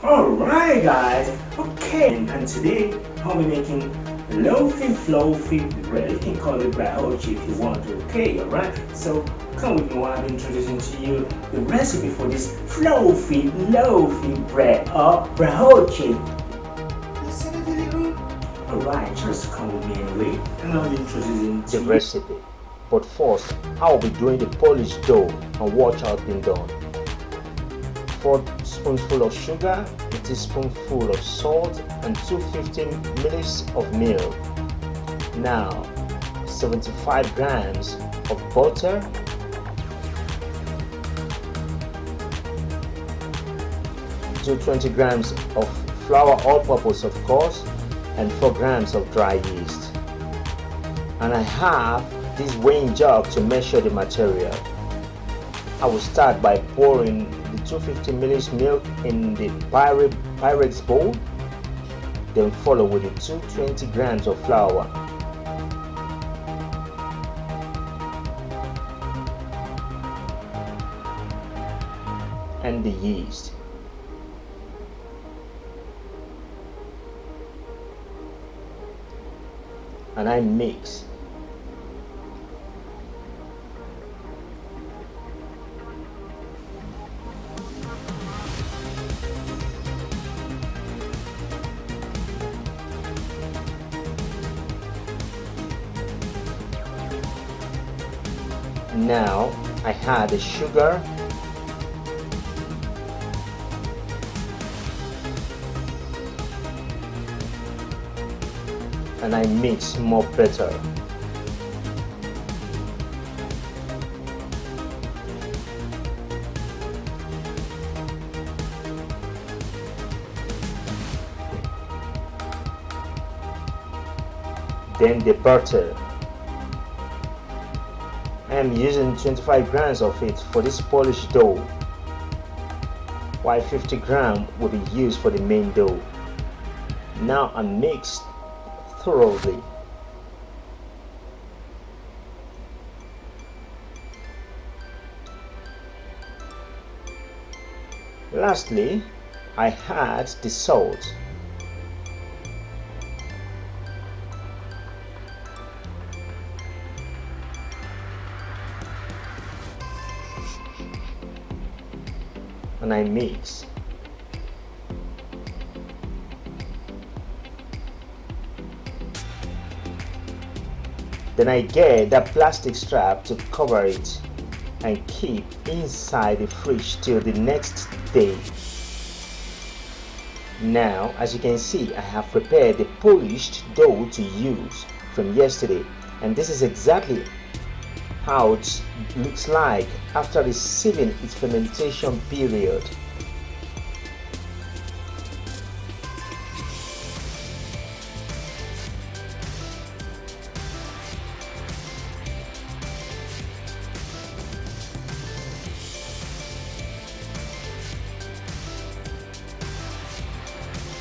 Alright guys, okay, and today I'll be making loafy fluffy bread. You can call it brahochi if you want to, okay, alright? So come with me while I'm introducing to you the recipe for this fluffy loafy bread or brahochi. Alright, just come with me anyway, and I'll be introducing to the you recipe. But first, I'll be doing the polished dough and watch how it's been done. 4 spoonfuls of sugar, a teaspoonful of salt, and 250 ml of milk. Now, 75 grams of butter, 220 grams of flour all-purpose of course, and 4 grams of dry yeast. And I have this weighing jug to measure the material. I will start by pouring the 250 ml milk in the Pyrex bowl, then follow with the 220 grams of flour. And the yeast. And I mix. Now I add the sugar, and I mix more better. Then the butter. I am using 25 grams of it for this polished dough, while 50 grams will be used for the main dough. Now I mix thoroughly. Lastly, I add the salt. And I mix. Then I get that plastic strap to cover it and keep inside the fridge till the next day. Now, as you can see, I have prepared the polished dough to use from yesterday, and this is exactly how it looks like after receiving its fermentation period.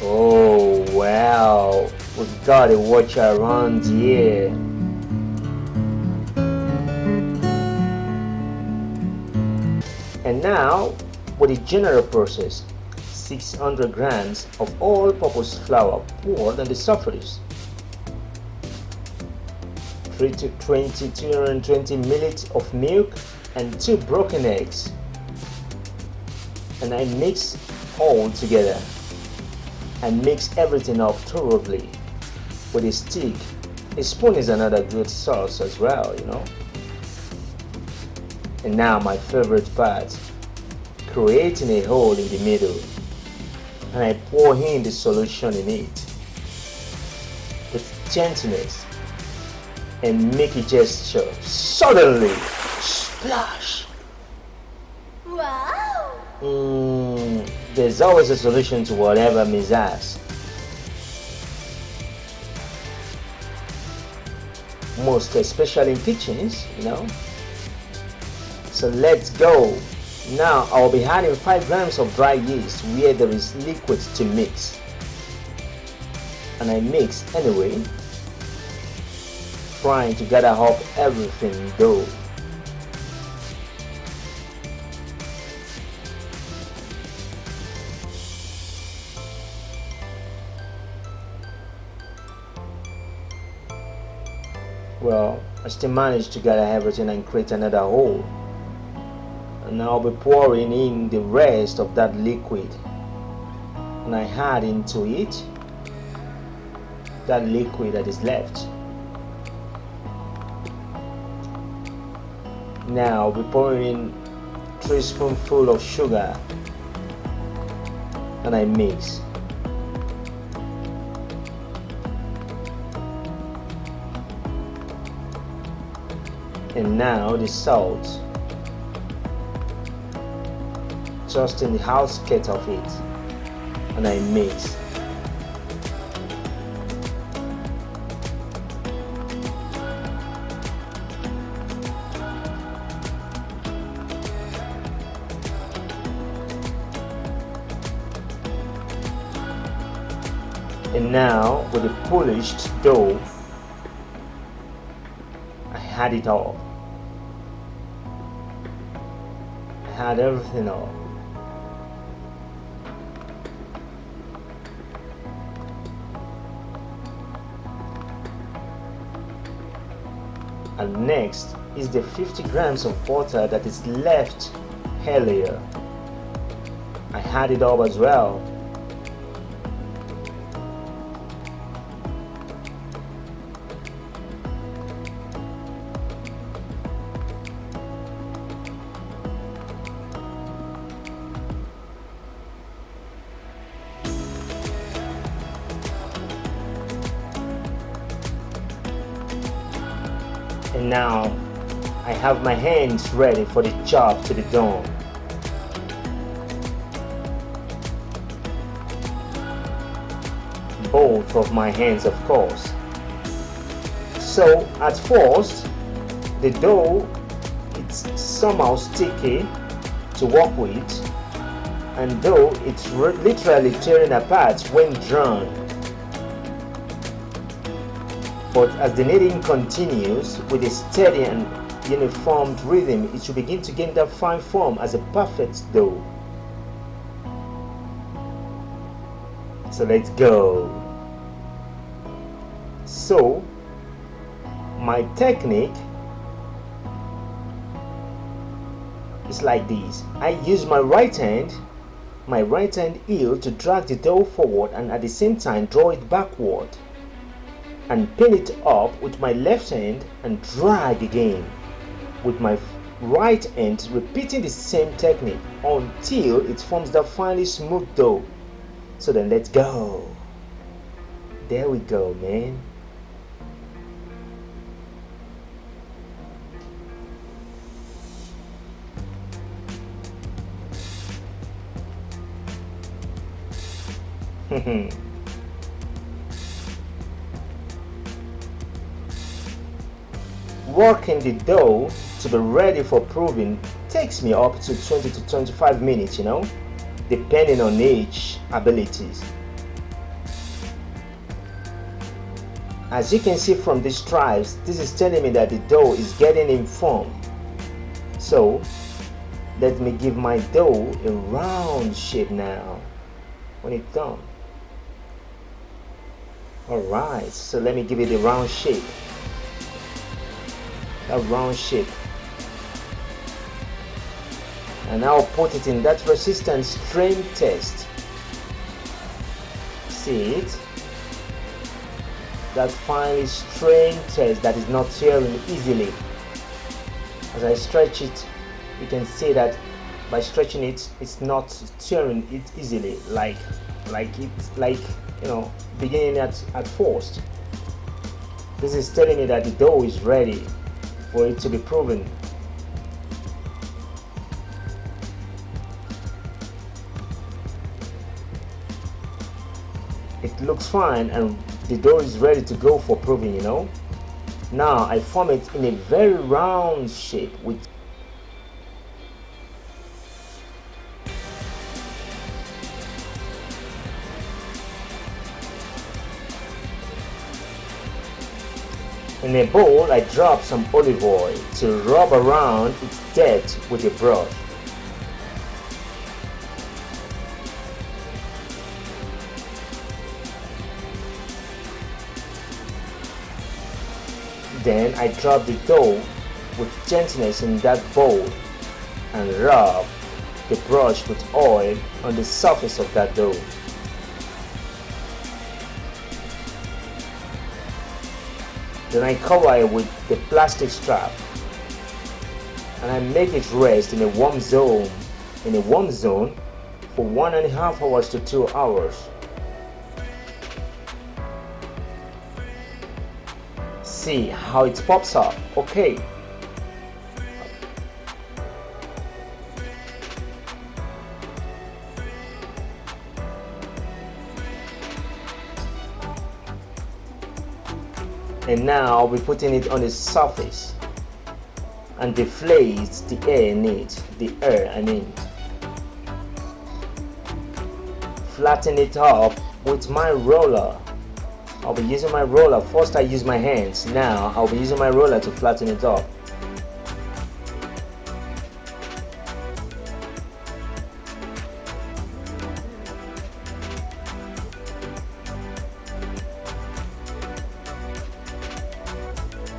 Oh wow, we've got a watcher around here. And now, with the general process, 600 grams of all-purpose flour poured on the surface, 220 ml of milk, and 2 broken eggs. And I mix all together and mix everything up thoroughly with a stick. A spoon is another good sauce as well, you know. And now my favorite part, creating a hole in the middle, and I pour in the solution in it with gentleness and make a gesture. Suddenly, splash! Wow! There's always a solution to whatever mishaps. Most especially in kitchens, you know. So let's go. Now I'll be adding 5 grams of dry yeast where there is liquid to mix. And I mix anyway, trying to gather up everything dough. Well, I still managed to gather everything and create another hole. And now I'll be pouring in the rest of that liquid. And I add into it that liquid that is left. Now I'll be pouring in 3 spoonfuls of sugar and I mix. And now the salt, just in the outskirts of it, and I mix. And now with the polished dough, I add it all. I add everything up. And next is the 50 grams of butter that is left earlier. I add it up as well. And now I have my hands ready for the job to be done. Both of my hands, of course. So at first the dough, it's somehow sticky to work with, and though it's literally tearing apart when drawn. But as the kneading continues with a steady and uniform rhythm, it should begin to gain that fine form as a perfect dough. So let's go. So my technique is like this. I use my right hand heel to drag the dough forward and at the same time draw it backward, and pin it up with my left hand and drag again with my right hand, repeating the same technique until it forms that finely smooth dough. So then let's go. There we go, man. Working the dough to be ready for proving takes me up to 20 to 25 minutes, depending on each abilities. As you can see from these stripes, this is telling me that the dough is getting informed. So let me give my dough a round shape now when it's done. Alright, so let me give it a round shape. A round shape. And I'll put it in that resistance strain test. See it? That finely strained test that is not tearing easily. As I stretch it, you can see that by stretching it, it's not tearing it easily like beginning at first. This is telling me that the dough is ready for it to be proven. It looks fine and the dough is ready to go for proving, Now I form it in a very round shape with In a bowl, I drop some olive oil to rub around its depth with a brush. Then I drop the dough with gentleness in that bowl and rub the brush with oil on the surface of that dough. Then I cover it with the plastic strap and I make it rest in a warm zone for 1.5 hours to 2 hours. See how it pops up. Okay. And now I'll be putting it on the surface and deflate the air in it, Flatten it up with my roller. I'll be using my roller. First I use my hands. Now I'll be using my roller to flatten it up.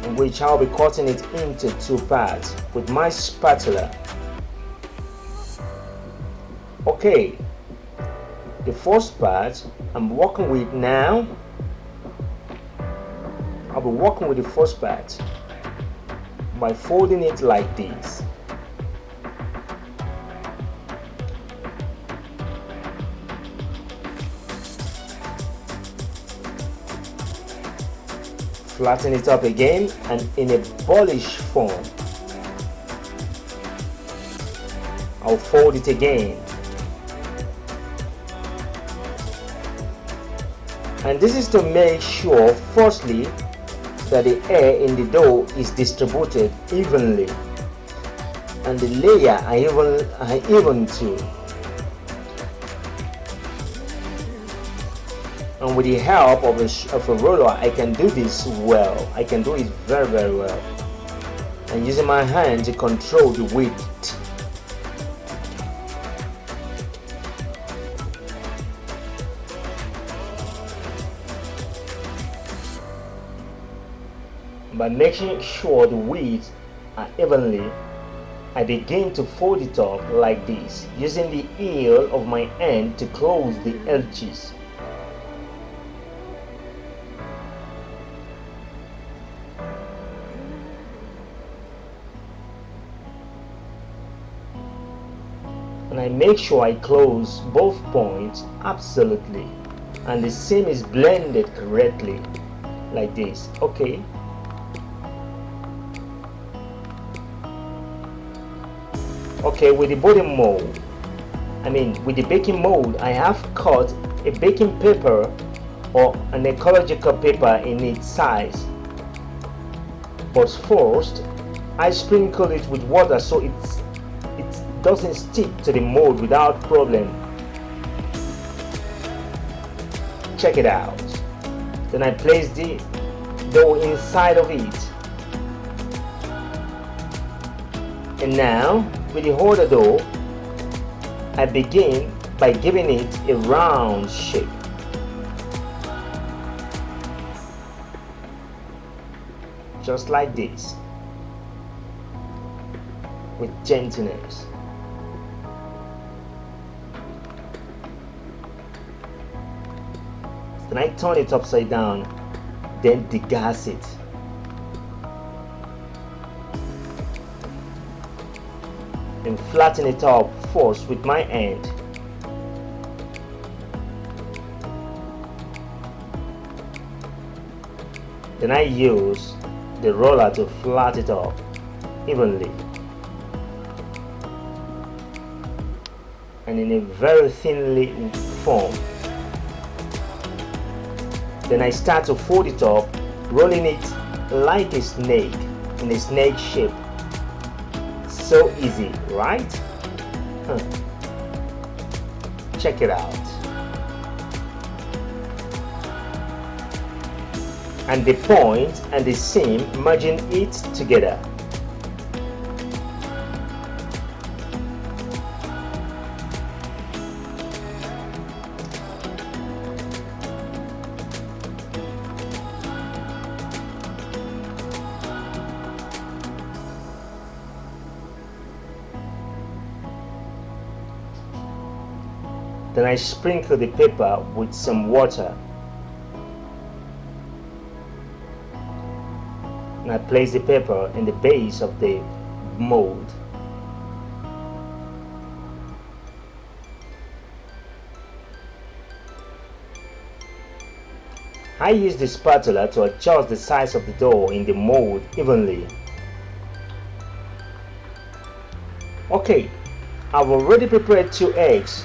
In which I'll be cutting it into 2 parts with my spatula. Okay, the first part I'm working with now. I'll be working with the first part by folding it like this. Flatten it up again and in a ballish form. I'll fold it again. And this is to make sure, firstly, that the air in the dough is distributed evenly and the layer are even too. And with the help of a roller, I can do this well. I can do it very, very well. And using my hand to control the width. By making sure the widths are evenly, I begin to fold it up like this, using the heel of my hand to close the edges. And I make sure I close both points absolutely, and the seam is blended correctly like this. Okay. Okay, with the bottom mold, with the baking mold, I have cut a baking paper or an ecological paper in its size. But first, I sprinkle it with water so it doesn't stick to the mold without problem. Check it out. Then I place the dough inside of it. And now, with the other dough, I begin by giving it a round shape. Just like this, with gentleness. Then I turn it upside down, then degas it. And flatten it up first with my hand. Then I use the roller to flatten it up evenly and in a very thinly form. Then I start to fold it up, rolling it like a snake, in a snake shape. So easy, right? Check it out. and the point and the seam, merging it together. Then I sprinkle the paper with some water. And I place the paper in the base of the mold. I use the spatula to adjust the size of the dough in the mold evenly. Okay, I've already prepared 2 eggs,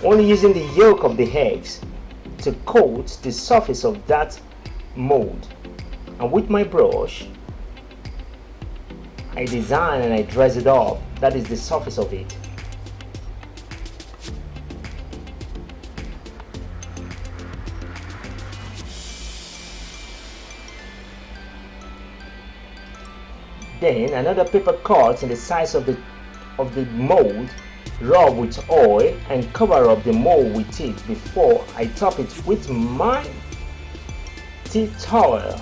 only using the yolk of the eggs to coat the surface of that mold. And with my brush, I design and I dress it up. That is the surface of it. Then another paper cut in the size of the mold, rub with oil and cover up the mold with it before I top it with my tea towel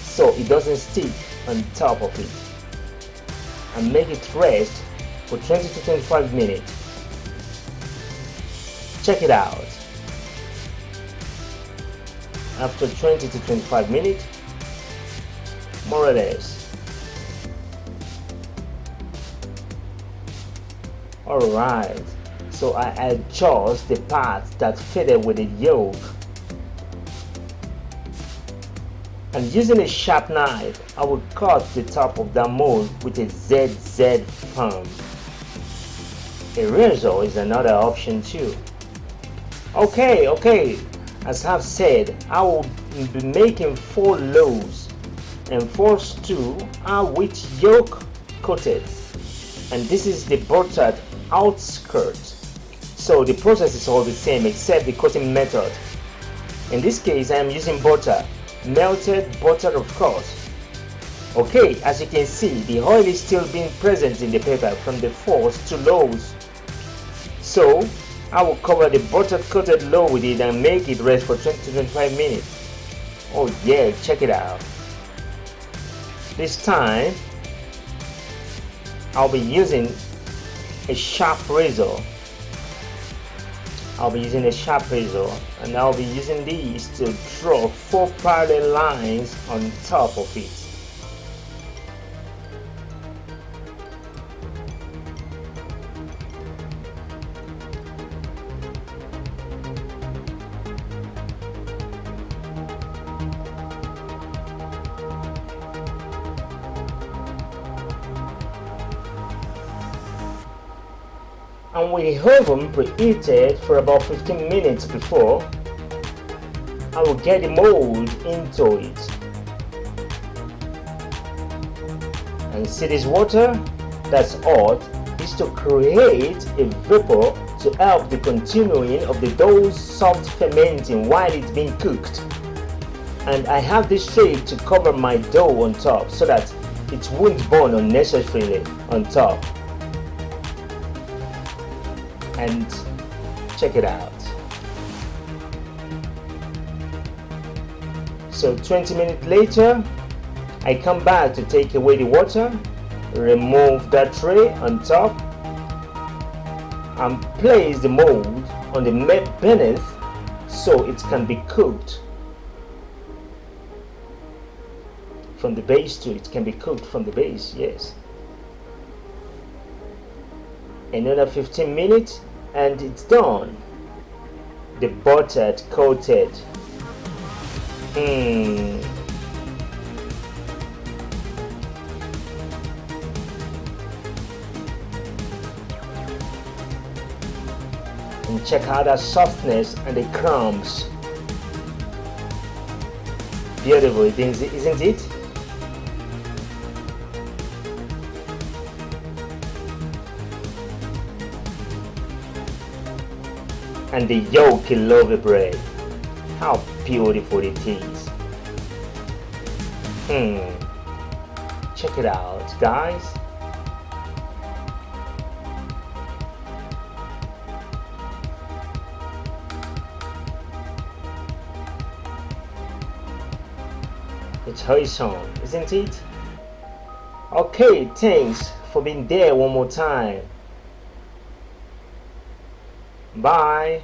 so it doesn't stick on top of it, and make it rest for 20 to 25 minutes. Check it out. After 20 to 25 minutes, more or less. Alright, so I adjust the parts that fitted with the yolk, and using a sharp knife I will cut the top of the mold with a ZZ form. A razor is another option too. Okay, as I've said, I will be making 4 loaves, and 4 stew are with yolk coated, and this is the buttered outskirt. So the process is all the same except the coating method. In this case I am using butter, melted butter of course. Okay, as you can see, the oil is still being present in the paper from the 4 stew loaves. So I will cover the butter coated loaf with it and make it rest for 20 to 25 minutes. Oh yeah, check it out. This time I'll be using a sharp razor. and I'll be using these to draw 4 parallel lines on top of it. And with the oven preheated for about 15 minutes before, I will get the mold into it. And see this water that's hot is to create a vapor to help the continuing of the dough's soft fermenting while it's being cooked. And I have this tray to cover my dough on top so that it won't burn unnecessarily on top. And check it out. So 20 minutes later, I come back to take away the water, remove that tray on top, and place the mold on the beneath so it can be cooked from the base too. It can be cooked from the base, yes. Another 15 minutes and it's done. The buttered coated. And check out that softness and the crumbs. Beautiful, isn't it? And the yolky loaf bread. how beautiful it is. Check it out, guys. It's awesome, isn't it? Okay, thanks for being there one more time. Bye.